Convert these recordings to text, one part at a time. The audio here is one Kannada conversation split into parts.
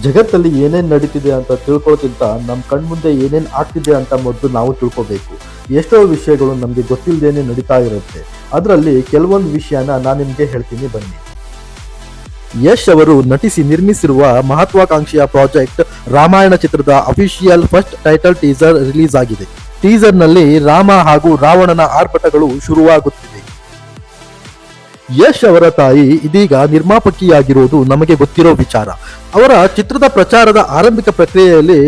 ಜಗತ್ತಲ್ಲಿ ಏನೇನು ನಡೀತಿದೆ ಅಂತ ತಿಳ್ಕೊಳ್ಳೋಕ್ಕಿಂತ ನಮ್ಮ ಕಣ್ಮುಂದೆ ಏನೇನು ಆಗ್ತಿದೆ ಅಂತ ಮೊದಲು ನಾವು ತಿಳ್ಕೋಬೇಕು. ಎಷ್ಟೋ ವಿಷಯಗಳು ನಮಗೆ ಗೊತ್ತಿಲ್ಲದೇನೆ ನಡೀತಾ ಇರುತ್ತೆ. ಅದರಲ್ಲಿ ಕೆಲವೊಂದು ವಿಷಯನ ನಾನು ನಿಮಗೆ ಹೇಳ್ತೀನಿ ಬನ್ನಿ. ಯಶ್ ಅವರು ನಟಿಸಿ ನಿರ್ಮಿಸಿರುವ ಮಹತ್ವಾಕಾಂಕ್ಷೆಯ ಪ್ರಾಜೆಕ್ಟ್ ರಾಮಾಯಣ ಚಿತ್ರದ official first title teaser release ಆಗಿದೆ. ಟೀಸರ್ನಲ್ಲಿ ರಾಮ ಹಾಗೂ ರಾವಣನ ಆರ್ಭಟಗಳು ಶುರುವಾಗುತ್ತಿದೆ. ಯಶ್ ಅವರ ತಾಯಿ ಇದೀಗ ನಿರ್ಮಾಪಕಿಯಾಗಿರುವುದು ನಮಗೆ ಗೊತ್ತಿರೋ ವಿಚಾರ. ಅವರ ಚಿತ್ರದ ಪ್ರಚಾರದ ಆರಂಭಿಕ ಪ್ರಕ್ರಿಯೆಯಲ್ಲಿ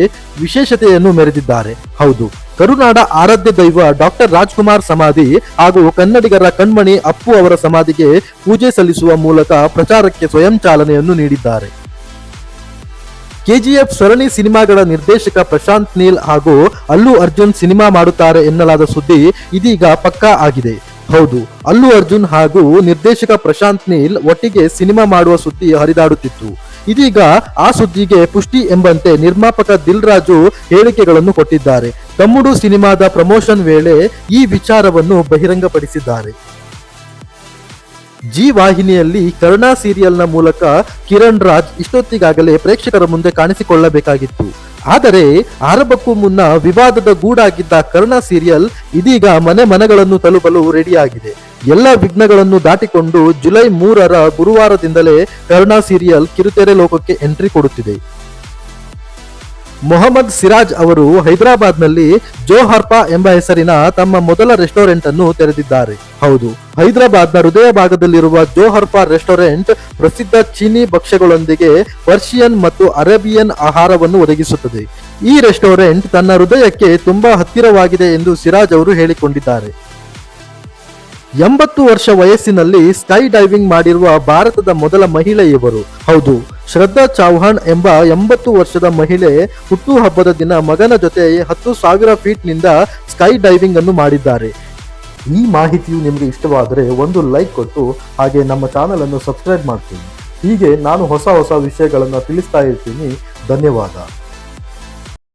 ವಿಶೇಷತೆಯನ್ನು ಮೆರೆದಿದ್ದಾರೆ. ಹೌದು, ಕರುನಾಡ ಆರಾಧ್ಯ ದೈವ ಡಾಕ್ಟರ್ ರಾಜ್ಕುಮಾರ್ ಸಮಾಧಿ ಹಾಗೂ ಕನ್ನಡಿಗರ ಕಣ್ಮಣಿ ಅಪ್ಪು ಅವರ ಸಮಾಧಿಗೆ ಪೂಜೆ ಸಲ್ಲಿಸುವ ಮೂಲಕ ಪ್ರಚಾರಕ್ಕೆ ಸ್ವಯಂ ಚಾಲನೆಯನ್ನು ನೀಡಿದ್ದಾರೆ. ಕೆಜಿಎಫ್ ಸರಣಿ ಸಿನಿಮಾಗಳ ನಿರ್ದೇಶಕ ಪ್ರಶಾಂತ್ ನೀಲ್ ಹಾಗೂ ಅಲ್ಲು ಅರ್ಜುನ್ ಸಿನಿಮಾ ಮಾಡುತ್ತಾರೆ ಎನ್ನಲಾದ ಸುದ್ದಿ ಇದೀಗ ಪಕ್ಕಾ ಆಗಿದೆ. ಹೌದು, ಅಲ್ಲು ಅರ್ಜುನ್ ಹಾಗೂ ನಿರ್ದೇಶಕ ಪ್ರಶಾಂತ್ ನೀಲ್ ಒಟ್ಟಿಗೆ ಸಿನಿಮಾ ಮಾಡುವ ಸುದ್ದಿ ಹರಿದಾಡುತ್ತಿತ್ತು. ಇದೀಗ ಆ ಸುದ್ದಿಗೆ ಪುಷ್ಟಿ ಎಂಬಂತೆ ನಿರ್ಮಾಪಕ ದಿಲ್ ರಾಜು ಹೇಳಿಕೆಗಳನ್ನು ಕೊಟ್ಟಿದ್ದಾರೆ. ತಮ್ಮುಡು ಸಿನಿಮಾದ ಪ್ರಮೋಷನ್ ವೇಳೆ ಈ ವಿಚಾರವನ್ನು ಬಹಿರಂಗಪಡಿಸಿದ್ದಾರೆ. ಜಿ ವಾಹಿನಿಯಲ್ಲಿ ಕರ್ಣ ಸೀರಿಯಲ್ನ ಮೂಲಕ ಕಿರಣ್ ರಾಜ್ ಇಷ್ಟೊತ್ತಿಗಾಗಲೇ ಪ್ರೇಕ್ಷಕರ ಮುಂದೆ ಕಾಣಿಸಿಕೊಳ್ಳಬೇಕಾಗಿತ್ತು. ಆದರೆ ಆರಂಭಕ್ಕೂ ಮುನ್ನ ವಿವಾದದ ಗೂಡಾಗಿದ್ದ ಕರ್ಣ ಸೀರಿಯಲ್ ಇದೀಗ ಮನೆ ಮನಗಳನ್ನು ತಲುಪಲು ರೆಡಿಯಾಗಿದೆ. ಎಲ್ಲ ವಿಘ್ನಗಳನ್ನು ದಾಟಿಕೊಂಡು ಜುಲೈ 3ರ ಗುರುವಾರದಿಂದಲೇ ಕರ್ಣ ಸೀರಿಯಲ್ ಕಿರುತೆರೆ ಲೋಕಕ್ಕೆ ಎಂಟ್ರಿ ಕೊಡುತ್ತಿದೆ. ಮೊಹಮ್ಮದ್ ಸಿರಾಜ್ ಅವರು ಹೈದರಾಬಾದ್ನಲ್ಲಿ ಜೋಹರ್ಪಾ ಎಂಬ ಹೆಸರಿನ ತಮ್ಮ ಮೊದಲ ರೆಸ್ಟೋರೆಂಟ್ ಅನ್ನು ತೆರೆದಿದ್ದಾರೆ. ಹೌದು, ಹೈದರಾಬಾದ್ನ ಹೃದಯ ಭಾಗದಲ್ಲಿರುವ ಜೋಹರ್ಪಾ ರೆಸ್ಟೋರೆಂಟ್ ಪ್ರಸಿದ್ಧ ಚೀನಿ ಭಕ್ಷ್ಯಗಳೊಂದಿಗೆ ಪರ್ಷಿಯನ್ ಮತ್ತು ಅರೇಬಿಯನ್ ಆಹಾರವನ್ನು ಒದಗಿಸುತ್ತದೆ. ಈ ರೆಸ್ಟೋರೆಂಟ್ ತನ್ನ ಹೃದಯಕ್ಕೆ ತುಂಬಾ ಹತ್ತಿರವಾಗಿದೆ ಎಂದು ಸಿರಾಜ್ ಅವರು ಹೇಳಿಕೊಂಡಿದ್ದಾರೆ. 80 ವರ್ಷ ವಯಸ್ಸಿನಲ್ಲಿ ಸ್ಕೈ ಡೈವಿಂಗ್ ಮಾಡಿರುವ ಭಾರತದ ಮೊದಲ ಮಹಿಳೆ ಇವರು. ಹೌದು, ಶ್ರದ್ಧಾ ಚೌಹಾಣ್ ಎಂಬ 80 ವರ್ಷದ ಮಹಿಳೆ ಹುಟ್ಟುಹಬ್ಬದ ದಿನ ಮಗನ ಜೊತೆ 10,000 ಫೀಟ್ನಿಂದ ಸ್ಕೈ ಡೈವಿಂಗ್ ಅನ್ನು ಮಾಡಿದ್ದಾರೆ. ಈ ಮಾಹಿತಿಯು ನಿಮಗೆ ಇಷ್ಟವಾದರೆ ಒಂದು ಲೈಕ್ ಕೊಟ್ಟು ಹಾಗೆ ನಮ್ಮ ಚಾನಲ್ ಅನ್ನು ಸಬ್ಸ್ಕ್ರೈಬ್ ಮಾಡ್ತೀನಿ. ಹೀಗೆ ನಾನು ಹೊಸ ವಿಷಯಗಳನ್ನು ತಿಳಿಸ್ತಾ ಇರ್ತೀನಿ. ಧನ್ಯವಾದ.